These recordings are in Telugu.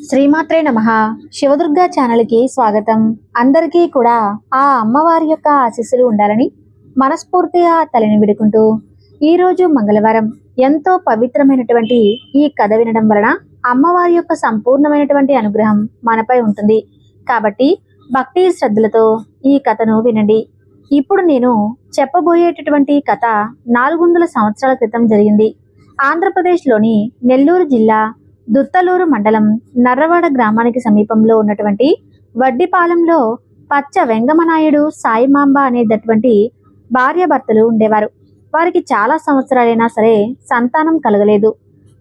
శ్రీమాత్రే నమః. శివదుర్గా ఛానల్కి స్వాగతం. అందరికీ కూడా ఆ అమ్మవారి యొక్క ఆశీస్సులు ఉండాలని మనస్ఫూర్తిగా తల్లిని విడుకుంటూ ఈరోజు మంగళవారం ఎంతో పవిత్రమైనటువంటి ఈ కథ వినడం వలన అమ్మవారి యొక్క సంపూర్ణమైనటువంటి అనుగ్రహం మనపై ఉంటుంది. కాబట్టి భక్తి శ్రద్ధలతో ఈ కథను వినండి. ఇప్పుడు నేను చెప్పబోయేటటువంటి కథ 400 సంవత్సరాల క్రితం జరిగింది. ఆంధ్రప్రదేశ్లోని నెల్లూరు జిల్లా దుత్తలూరు మండలం నర్రవాడ గ్రామానికి సమీపంలో ఉన్నటువంటి వడ్డిపాలెంలో పచ్చ వెంగమనాయుడు సాయిమాంబ అనేటటువంటి భార్యాభర్తలు ఉండేవారు. వారికి చాలా సంవత్సరాలైనా సరే సంతానం కలగలేదు.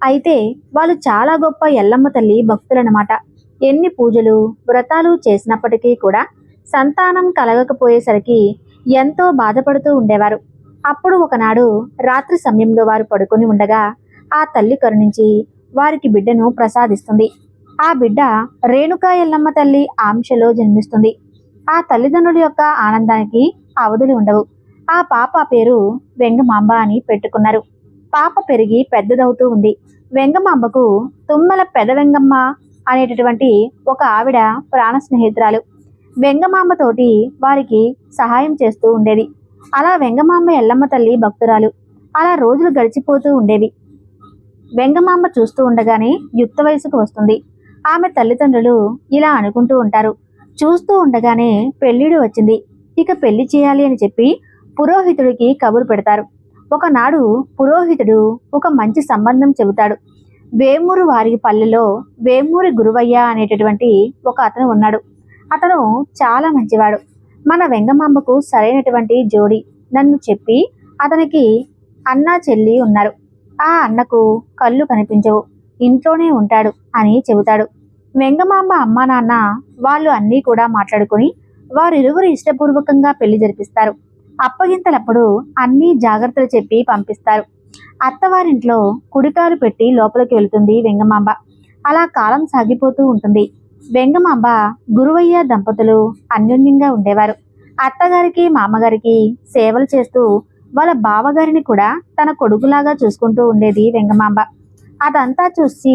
అయితే వాళ్ళు చాలా గొప్ప ఎల్లమ్మ తల్లి భక్తులన్నమాట. ఎన్ని పూజలు వ్రతాలు చేసినప్పటికీ కూడా సంతానం కలగకపోయేసరికి ఎంతో బాధపడుతూ ఉండేవారు. అప్పుడు ఒకనాడు రాత్రి సమయంలో వారు పడుకొని ఉండగా ఆ తల్లి కరుణించి వారికి బిడ్డను ప్రసాదిస్తుంది. ఆ బిడ్డ రేణుకా ఎల్లమ్మ తల్లి ఆంశలో జన్మిస్తుంది. ఆ తల్లిదండ్రుల యొక్క ఆనందానికి అవధులు ఉండవు. ఆ పాప పేరు వెంగమాంబ అని పెట్టుకున్నారు. పాప పెరిగి పెద్దదవుతూ ఉంది. వెంగమాంబకు తుమ్మల పెద వెంగమ్మ అనేటటువంటి ఒక ఆవిడ ప్రాణ స్నేహితురాలు. వెంగమాంబ తోటి వారికి సహాయం చేస్తూ ఉండేది. అలా వెంగమాంబ ఎల్లమ్మ తల్లి భక్తురాలు. అలా రోజులు గడిచిపోతూ ఉండేవి. వెంగమాంబ చూస్తూ ఉండగానే యుక్త వయసుకు వస్తుంది. ఆమె తల్లిదండ్రులు ఇలా అనుకుంటూ ఉంటారు, చూస్తూ ఉండగానే పెళ్ళిడు వచ్చింది, ఇక పెళ్లి చేయాలి అని చెప్పి పురోహితుడికి కబురు పెడతారు. ఒకనాడు పురోహితుడు ఒక మంచి సంబంధం చెబుతాడు. వేమూరు వారి పల్లెలో వేమూరి గురువయ్య అనేటటువంటి ఒక అతను ఉన్నాడు. అతను చాలా మంచివాడు. మన వెంగమాంబకు సరైనటువంటి జోడి నన్ను చెప్పి అతనికి అన్నా చెల్లి ఉన్నారు. ఆ అన్నకు కళ్ళు కనిపించవు, ఇంట్లోనే ఉంటాడు అని చెబుతాడు. వెంగమాంబ అమ్మా నాన్న వాళ్ళు అన్నీ కూడా మాట్లాడుకొని వారిరువురు ఇష్టపూర్వకంగా పెళ్లి జరిపిస్తారు. అప్పగింతలప్పుడు అన్నీ జాగ్రత్తలు చెప్పి పంపిస్తారు. అత్తవారింట్లో కుడికాలు పెట్టి లోపలికి వెళుతుంది వెంగమాంబ. అలా కాలం సాగిపోతూ ఉంటుంది. వెంగమాంబ గురువయ్య దంపతులు అన్యోన్యంగా ఉండేవారు. అత్తగారికి మామగారికి సేవలు చేస్తూ వాళ్ళ బావగారిని కూడా తన కొడుకులాగా చూసుకుంటూ ఉండేది వెంగమాంబ. అదంతా చూసి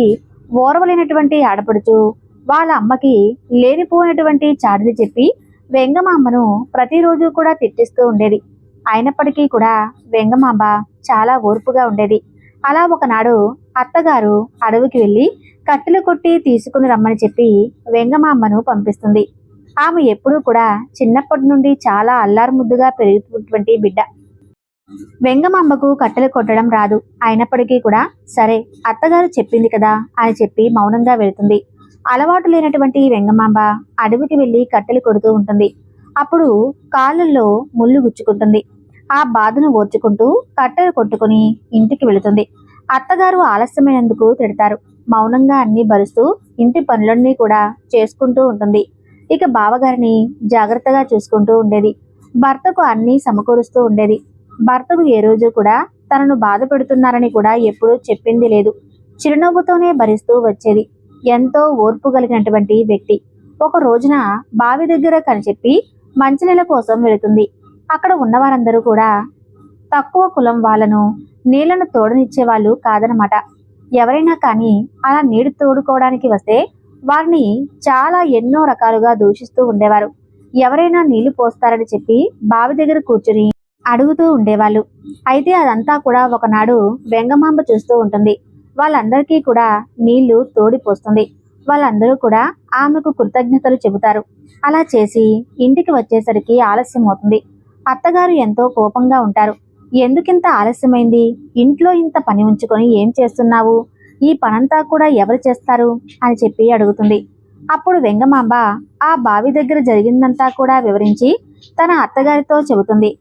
ఓర్వలేనటువంటి ఆడపడుచు వాళ్ళ అమ్మకి లేనిపోయినటువంటి చాటులు చెప్పి వెంగమాంబను ప్రతిరోజు కూడా తిట్టిస్తూ ఉండేది. అయినప్పటికీ కూడా వెంగమాంబ చాలా ఓర్పుగా ఉండేది. అలా ఒకనాడు అత్తగారు అడవికి వెళ్ళి కట్టెలు కొట్టి తీసుకుని రమ్మని చెప్పి వెంగమాంబను పంపిస్తుంది. ఆమె ఎప్పుడూ కూడా చిన్నప్పటి నుండి చాలా అల్లారుముద్దుగా పెరుగుతున్నటువంటి బిడ్డ. వెంగమాంబకు కట్టెలు కొట్టడం రాదు. అయినప్పటికీ కూడా సరే అత్తగారు చెప్పింది కదా అని చెప్పి మౌనంగా వెళుతుంది. అలవాటు లేనటువంటి వెంగమాంబ అడవికి వెళ్ళి కట్టెలు కొడుతూ ఉంటుంది. అప్పుడు కాళ్ళల్లో ముళ్ళు గుచ్చుకుంటుంది. ఆ బాధను ఓర్చుకుంటూ కట్టెలు కొట్టుకుని ఇంటికి వెళుతుంది. అత్తగారు ఆలస్యమైనందుకు తిడతారు. మౌనంగా అన్ని భరుస్తూ ఇంటి పనులన్నీ కూడా చేసుకుంటూ ఉంటుంది. ఇక బావగారిని జాగ్రత్తగా చూసుకుంటూ ఉండేది. భర్తకు అన్నీ సమకూరుస్తూ ఉండేది. భర్తకు ఏ రోజు కూడా తనను బాధ పెడుతున్నారని కూడా ఎప్పుడూ చెప్పింది లేదు. చిరునవ్వుతోనే భరిస్తూ వచ్చేది. ఎంతో ఓర్పు కలిగినటువంటి వ్యక్తి. ఒక రోజున బావి దగ్గర కనిచెప్పి మంచినీళ్ళ కోసం వెళుతుంది. అక్కడ ఉన్నవారందరూ కూడా తక్కువ కులం వాళ్ళను నీళ్లను తోడనిచ్చే వాళ్ళు కాదనమాట. ఎవరైనా కానీ అలా నీరు తోడుకోవడానికి వస్తే వారిని చాలా ఎన్నో రకాలుగా దూషిస్తూ ఉండేవారు. ఎవరైనా నీళ్లు పోస్తారని చెప్పి బావి దగ్గర కూర్చుని అడుగుతూ ఉండేవాళ్ళు. అయితే అదంతా కూడా ఒకనాడు వెంగమాంబ చూస్తూ ఉంటుంది. వాళ్ళందరికీ కూడా నీళ్లు తోడిపోస్తుంది. వాళ్ళందరూ కూడా ఆమెకు కృతజ్ఞతలు చెబుతారు. అలా చేసి ఇంటికి వచ్చేసరికి ఆలస్యం అవుతుంది. అత్తగారు ఎంతో కోపంగా ఉంటారు. ఎందుకింత ఆలస్యమైంది? ఇంట్లో ఇంత పని ఉంచుకొని ఏం చేస్తున్నావు? ఈ పనంతా కూడా ఎవరు చేస్తారు అని చెప్పి అడుగుతుంది. అప్పుడు వెంగమాంబ ఆ బావి దగ్గర జరిగిందంతా కూడా వివరించి తన అత్తగారితో చెబుతుంది.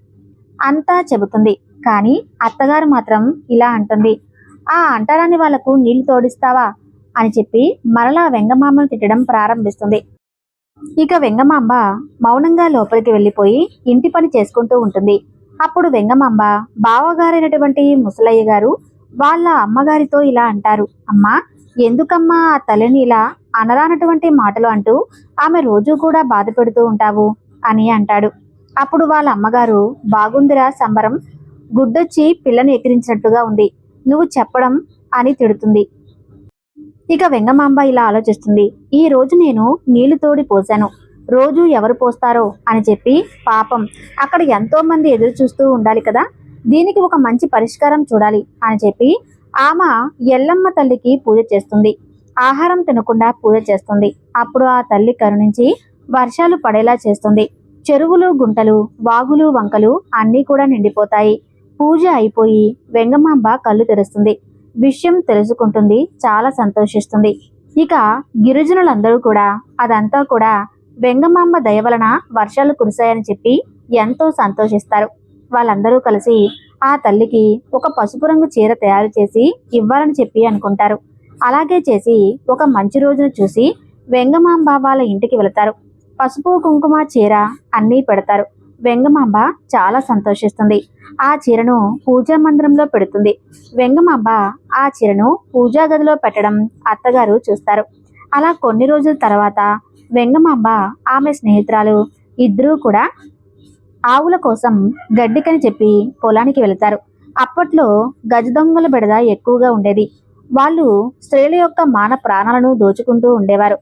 అంతా చెబుతుంది. కానీ అత్తగారు మాత్రం ఇలా అంటుంది, ఆ అంటరాని వాళ్లకు నీళ్లు తోడిస్తావా అని చెప్పి మరలా వెంగమాంబను తిట్టడం ప్రారంభిస్తుంది. ఇక వెంగమాంబ మౌనంగా లోపలికి వెళ్ళిపోయి ఇంటి పని చేసుకుంటూ ఉంటుంది. అప్పుడు వెంగమాంబ బావగారైనటువంటి ముసలయ్య గారు వాళ్ళ అమ్మగారితో ఇలా అంటారు, అమ్మా ఎందుకమ్మా ఆ తల్లిని ఇలా అనరానటువంటి మాటలు అంటూ ఆమె రోజు కూడా బాధ పెడుతూ ఉంటావు అని అంటాడు. అప్పుడు వాళ్ళ అమ్మగారు, బాగుందిరా సంబరం, గుడ్డొచ్చి పిల్లని ఎక్కిరించినట్టుగా ఉంది, నువ్వు చెప్పడం అని తిడుతుంది. ఇక వెంగమాంబ ఇలా ఆలోచిస్తుంది. ఈ రోజు నేను నీళ్లు తోడి పోశాను, రోజు ఎవరు పోస్తారో అని చెప్పి, పాపం అక్కడ ఎంతో మంది ఎదురు చూస్తూ ఉండాలి కదా, దీనికి ఒక మంచి పరిష్కారం చూడాలి అని చెప్పి ఆమె ఎల్లమ్మ తల్లికి పూజ చేస్తుంది. ఆహారం తినకుండా పూజ చేస్తుంది. అప్పుడు ఆ తల్లి కరుణించి వర్షాలు పడేలా చేస్తుంది. చెరువులు, గుంటలు, వాగులు, వంకలు అన్నీ కూడా నిండిపోతాయి. పూజ అయిపోయి వెంగమాంబ కళ్ళు తెరుస్తుంది. విషయం తెలుసుకుంటుంది. చాలా సంతోషిస్తుంది. ఇక గిరిజనులందరూ కూడా అదంతా కూడా వెంగమాంబ దయ వలన వర్షాలు కురిశాయని చెప్పి ఎంతో సంతోషిస్తారు. వాళ్ళందరూ కలిసి ఆ తల్లికి ఒక పసుపు రంగు చీర తయారు చేసి ఇవ్వాలని చెప్పి అనుకుంటారు. అలాగే చేసి ఒక మంచి రోజును చూసి వెంగమాంబ వాళ్ళ ఇంటికి వెళతారు. పసుపు, కుంకుమ, చీర అన్నీ పెడతారు. వెంగమాంబ చాలా సంతోషిస్తుంది. ఆ చీరను పూజా మందిరంలో పెడుతుంది. వెంగమాంబ ఆ చీరను పూజా గదిలో పెట్టడం అత్తగారు చూస్తారు. అలా కొన్ని రోజుల తర్వాత వెంగమాంబ ఆమె స్నేహితురాలు ఇద్దరూ కూడా ఆవుల కోసం గడ్డికని చెప్పి పొలానికి వెళతారు. అప్పట్లో గజ దొంగల బెడద ఎక్కువగా ఉండేది. వాళ్ళు స్త్రీల యొక్క మాన ప్రాణాలను దోచుకుంటూ ఉండేవారు.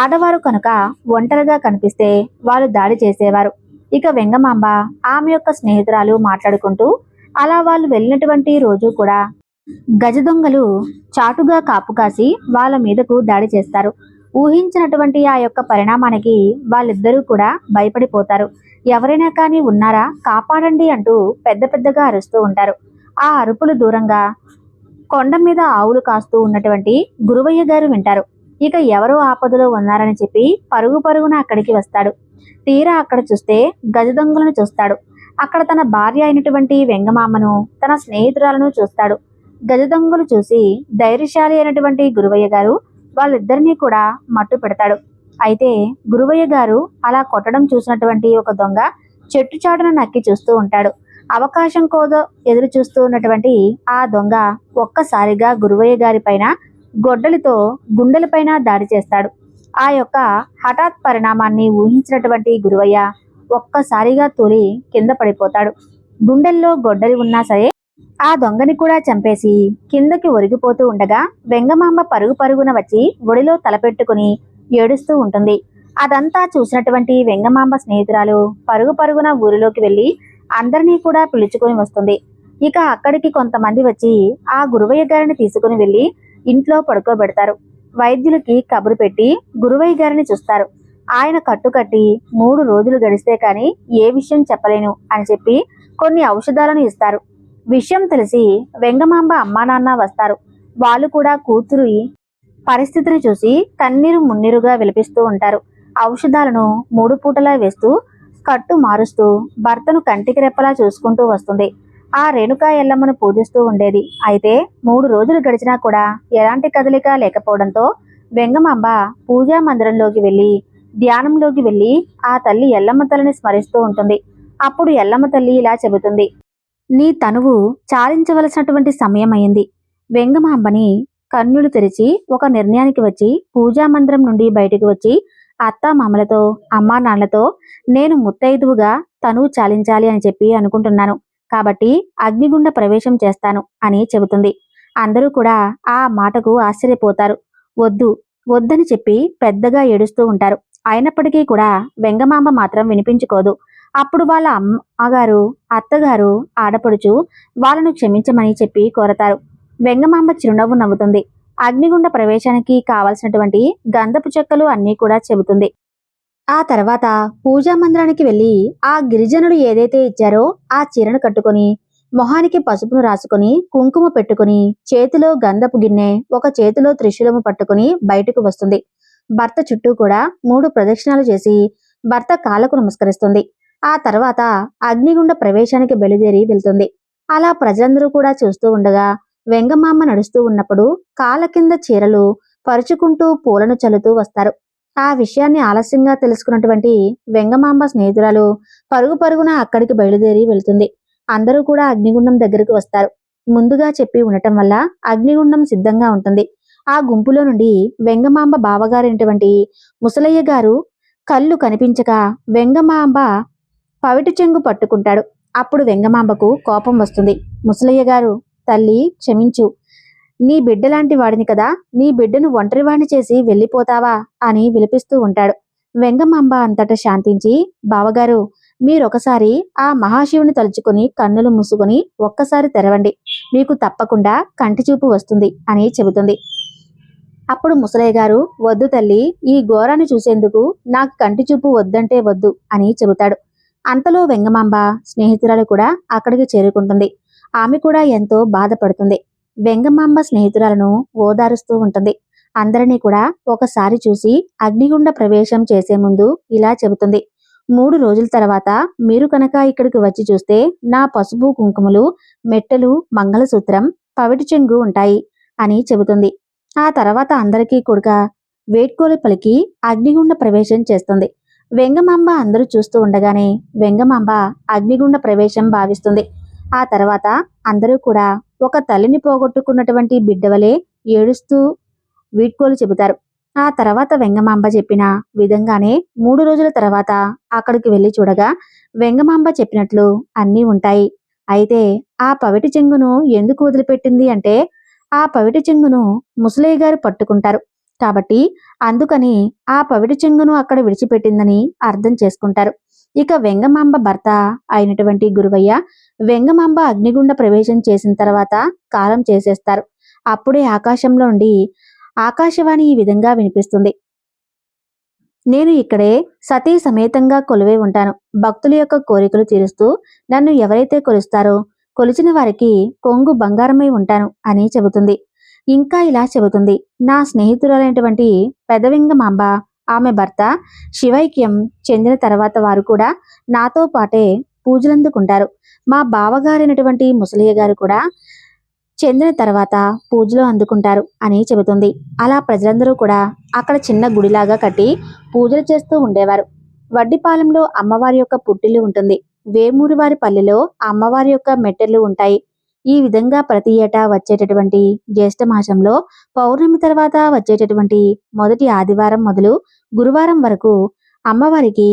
ఆడవారు కనుక ఒంటరిగా కనిపిస్తే వాళ్ళు దాడి చేసేవారు. ఇక వెంగమాంబ ఆమె యొక్క స్నేహితురాలు మాట్లాడుకుంటూ అలా వాళ్ళు వెళ్ళినటువంటి రోజు కూడా గజ దొంగలు చాటుగా కాపు కాసి వాళ్ళ మీదకు దాడి చేస్తారు. ఊహించినటువంటి ఆ యొక్క పరిణామానికి వాళ్ళిద్దరూ కూడా భయపడిపోతారు. ఎవరైనా కానీ ఉన్నారా, కాపాడండి అంటూ పెద్ద పెద్దగా అరుస్తూ ఉంటారు. ఆ అరుపులు దూరంగా కొండ మీద ఆవులు కాస్తూ ఉన్నటువంటి గురువయ్య గారు వింటారు. ఇక ఎవరో ఆపదలో ఉన్నారని చెప్పి పరుగు పరుగున అక్కడికి వస్తాడు. తీరా అక్కడ చూస్తే గజ దొంగలను చూస్తాడు. అక్కడ తన భార్య అయినటువంటి వెంగమామను, తన స్నేహితురాలను చూస్తాడు. గజ దొంగలు చూసి ధైర్యశాలి అయినటువంటి గురువయ్య గారు వాళ్ళిద్దరినీ కూడా మట్టు పెడతాడు. అయితే గురువయ్య గారు అలా కొట్టడం చూసినటువంటి ఒక దొంగ చెట్టు చాటును నక్కి చూస్తూ ఉంటాడు. అవకాశం కోదో ఎదురు చూస్తూ ఉన్నటువంటి ఆ దొంగ ఒక్కసారిగా గురువయ్య గారి పైన గొడ్డలితో గుండెలపైన దాడి చేస్తాడు. ఆ యొక్క హఠాత్ పరిణామాన్ని ఊహించినటువంటి గురువయ్య ఒక్కసారిగా తూలి కింద పడిపోతాడు. గుండెల్లో గొడ్డలి ఉన్నా సరే ఆ దొంగని కూడా చంపేసి కిందకి ఒరిగిపోతూ ఉండగా వెంగమాంబ పరుగు పరుగున వచ్చి ఒడిలో తలపెట్టుకుని ఏడుస్తూ ఉంటుంది. అదంతా చూసినటువంటి వెంగమాంబ స్నేహితురాలు పరుగు పరుగున ఊరిలోకి వెళ్ళి అందరినీ కూడా పిలుచుకొని వస్తుంది. ఇక అక్కడికి కొంతమంది వచ్చి ఆ గురువయ్య గారిని తీసుకుని వెళ్ళి ఇంట్లో పడుకోబెడతారు. వైద్యులకి కబురు పెట్టి గురువయ్య గారిని చూస్తారు. ఆయన కట్టుకట్టి 3 రోజులు గడిస్తే కానీ ఏ విషయం చెప్పలేను అని చెప్పి కొన్ని ఔషధాలను ఇస్తారు. విషయం తెలిసి వెంగమాంబ అమ్మా నాన్న వస్తారు. వాళ్ళు కూడా కూతురు పరిస్థితిని చూసి కన్నీరు మున్నీరుగా విలపిస్తూ ఉంటారు. ఔషధాలను 3 పూటలా వేస్తూ కట్టు మారుస్తూ భర్తను కంటికి రెప్పలా చూసుకుంటూ వస్తుంది. ఆ రేణుకా ఎల్లమ్మను పూజిస్తూ ఉండేది. అయితే 3 రోజులు గడిచినా కూడా ఎలాంటి కదలిక లేకపోవడంతో వెంగమాంబ పూజా మందిరంలోకి వెళ్ళి ధ్యానంలోకి వెళ్ళి ఆ తల్లి ఎల్లమ్మ తల్లిని స్మరిస్తూ ఉంటుంది. అప్పుడు ఎల్లమ్మ తల్లి ఇలా చెబుతుంది, నీ తనువు చాలించవలసినటువంటి సమయం అయింది. వెంగమాంబని కన్నులు తెరిచి ఒక నిర్ణయానికి వచ్చి పూజా మందిరం నుండి బయటకు వచ్చి అత్తామామలతో అమ్మా నాన్నలతో నేను ముత్తైదువుగా తనువు చాలించాలి అని చెప్పి అనుకుంటున్నాను. కాబట్టి అగ్నిగుండ ప్రవేశం చేస్తాను అని చెబుతుంది. అందరూ కూడా ఆ మాటకు ఆశ్చర్యపోతారు. వద్దు వద్దని చెప్పి పెద్దగా ఏడుస్తూ ఉంటారు. అయినప్పటికీ కూడా వెంగమాంబ మాత్రం వినిపించుకోదు. అప్పుడు వాళ్ళ అమ్మగారు, అత్తగారు, ఆడపడుచు వాళ్ళను క్షమించమని చెప్పి కోరతారు. వెంగమాంబ చిరునవ్వు నవ్వుతుంది. అగ్నిగుండ ప్రవేశానికి కావలసినటువంటి గంధపు చెక్కలు అన్నీ కూడా చెబుతుంది. ఆ తర్వాత పూజా మందిరానికి వెళ్ళి ఆ గిరిజనులు ఏదైతే ఇచ్చారో ఆ చీరను కట్టుకొని మొహానికి పసుపును రాసుకొని కుంకుమ పెట్టుకుని చేతిలో గంధపు గిన్నె, ఒక చేతిలో త్రిశూలము పట్టుకుని బయటకు వస్తుంది. భర్త చుట్టూ కూడా 3 ప్రదక్షిణాలు చేసి భర్త కాళ్ళకు నమస్కరిస్తుంది. ఆ తర్వాత అగ్నిగుండ ప్రవేశానికి బయలుదేరి వెళ్తుంది. అలా ప్రజలందరూ కూడా చూస్తూ ఉండగా వెంగమాంబ నడుస్తూ ఉన్నప్పుడు కాళ్ళ కింద చీరలు పరుచుకుంటూ పూలను చల్లుతూ వస్తారు. ఆ విషయాన్ని ఆలస్యంగా తెలుసుకున్నటువంటి వెంగమాంబ స్నేహితురాలు పరుగు పరుగున అక్కడికి బయలుదేరి వెళ్తుంది. అందరూ కూడా అగ్నిగుండం దగ్గరకు వస్తారు. ముందుగా చెప్పి ఉండటం వల్ల అగ్నిగుండం సిద్ధంగా ఉంటుంది. ఆ గుంపులో నుండి వెంగమాంబ బావగారైనటువంటి ముసలయ్య గారు కళ్ళు కనిపించక వెంగమాంబ పవిటి చెంగు పట్టుకుంటాడు. అప్పుడు వెంగమాంబకు కోపం వస్తుంది. ముసలయ్య గారు, తల్లి క్షమించు, నీ బిడ్డలాంటి వాడిని కదా, నీ బిడ్డను ఒంటరివాణ్ణి చేసి వెళ్ళిపోతావా అని విలిపిస్తూ ఉంటాడు. వెంగమాంబ అంతటా శాంతించి, బావగారు, మీరొకసారి ఆ మహాశివుని తలుచుకుని కన్నులు మూసుకొని ఒక్కసారి తెరవండి, మీకు తప్పకుండా కంటి చూపు వస్తుంది అని చెబుతుంది. అప్పుడు ముసలయ్య గారు, వద్దు తల్లి, ఈ ఘోరాన్ని చూసేందుకు నాకు కంటి చూపు వద్దంటే వద్దు అని చెబుతాడు. అంతలో వెంగమాంబ స్నేహితురాలు కూడా అక్కడికి చేరుకుంటుంది. ఆమె కూడా ఎంతో బాధపడుతుంది. వెంగమాంబ స్నేహితురాలను ఓదారుస్తూ ఉంటుంది. అందరినీ కూడా ఒకసారి చూసి అగ్నిగుండ ప్రవేశం చేసే ముందు ఇలా చెబుతుంది. 3 రోజుల తర్వాత మీరు కనుక ఇక్కడికి వచ్చి చూస్తే నా పసుపు కుంకుమలు, మెట్టెలు, మంగళసూత్రం, పవిటి చెంగు ఉంటాయి అని చెబుతుంది. ఆ తర్వాత అందరికీ కూడా వేడ్కోలు పలికి అగ్నిగుండ ప్రవేశం చేస్తుంది. వెంగమాంబ అందరూ చూస్తూ ఉండగానే వెంగమాంబ అగ్నిగుండ ప్రవేశం భావిస్తుంది. ఆ తర్వాత అందరూ కూడా ఒక తల్లిని పోగొట్టుకున్నటువంటి బిడ్డవలే ఏడుస్తూ వీడ్కోలు చెబుతారు. ఆ తర్వాత వెంగమాంబ చెప్పిన విధంగానే 3 రోజుల తర్వాత అక్కడికి వెళ్లి చూడగా వెంగమాంబ చెప్పినట్లు అన్నీ ఉంటాయి. అయితే ఆ పవిటి చెంగును ఎందుకు వదిలిపెట్టింది అంటే, ఆ పవిటి చెంగును ముసలయ్య గారు పట్టుకుంటారు కాబట్టి అందుకని ఆ పవిటి చెంగును అక్కడ విడిచిపెట్టిందని అర్థం చేసుకుంటారు. ఇక వెంగమాంబ భర్త అయినటువంటి గురువయ్య వెంగమాంబ అగ్నిగుండ ప్రవేశం చేసిన తర్వాత కాలం చేసేస్తారు. అప్పుడే ఆకాశంలో నుండి ఆకాశవాణి ఈ విధంగా వినిపిస్తుంది. నేను ఇక్కడే సతీ సమేతంగా కొలువై ఉంటాను. భక్తుల యొక్క కోరికలు తీరుస్తూ నన్ను ఎవరైతే కొలుస్తారో కొలిచిన వారికి కొంగు బంగారమై ఉంటాను అని చెబుతుంది. ఇంకా ఇలా చెబుతుంది, నా స్నేహితురాలైనటువంటి పెదవెంగమాంబ, ఆమె భర్త శివైక్యం చెందిన తర్వాత వారు కూడా నాతో పాటే పూజలందుకుంటారు. మా బావగారైనటువంటి ముసలియ్య గారు కూడా చెందిన తర్వాత పూజలు అందుకుంటారు అని చెబుతుంది. అలా ప్రజలందరూ కూడా అక్కడ చిన్న గుడిలాగా కట్టి పూజలు చేస్తూ ఉండేవారు. వడ్డిపాలెంలో అమ్మవారి యొక్క పుట్టిల్లు ఉంటుంది. వేమూరివారి పల్లెలో అమ్మవారి యొక్క మెట్టెలు ఉంటాయి. ఈ విధంగా ప్రతి ఏటా వచ్చేటటువంటి జ్యేష్ఠ మాసంలో పౌర్ణమి తర్వాత వచ్చేటటువంటి మొదటి ఆదివారం మొదలు గురువారం వరకు అమ్మవారికి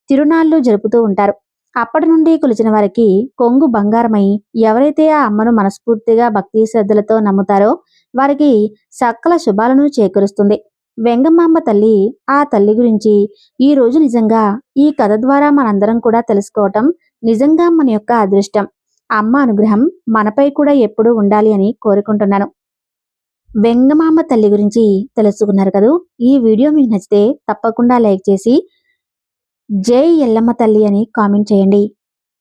తిరునాళ్లు జరుపుతూ ఉంటారు. అప్పటి నుండి కొలిచిన వారికి కొంగు బంగారమై ఎవరైతే ఆ అమ్మను మనస్ఫూర్తిగా భక్తి శ్రద్ధలతో నమ్ముతారో వారికి సకల శుభాలను చేకూరుస్తుంది. వెంగమాంబ తల్లి, ఆ తల్లి గురించి ఈ రోజు నిజంగా ఈ కథ ద్వారా మనందరం కూడా తెలుసుకోవటం నిజంగా మన యొక్క అదృష్టం. అమ్మ అనుగ్రహం మనపై కూడా ఎప్పుడూ ఉండాలి అని కోరుకుంటున్నాను. వెంగమాంబ తల్లి గురించి తెలుసుకున్నారు కదూ. ఈ వీడియో మీకు నచ్చితే తప్పకుండా లైక్ చేసి జై ఎల్లమ్మ తల్లి అని కామెంట్ చేయండి.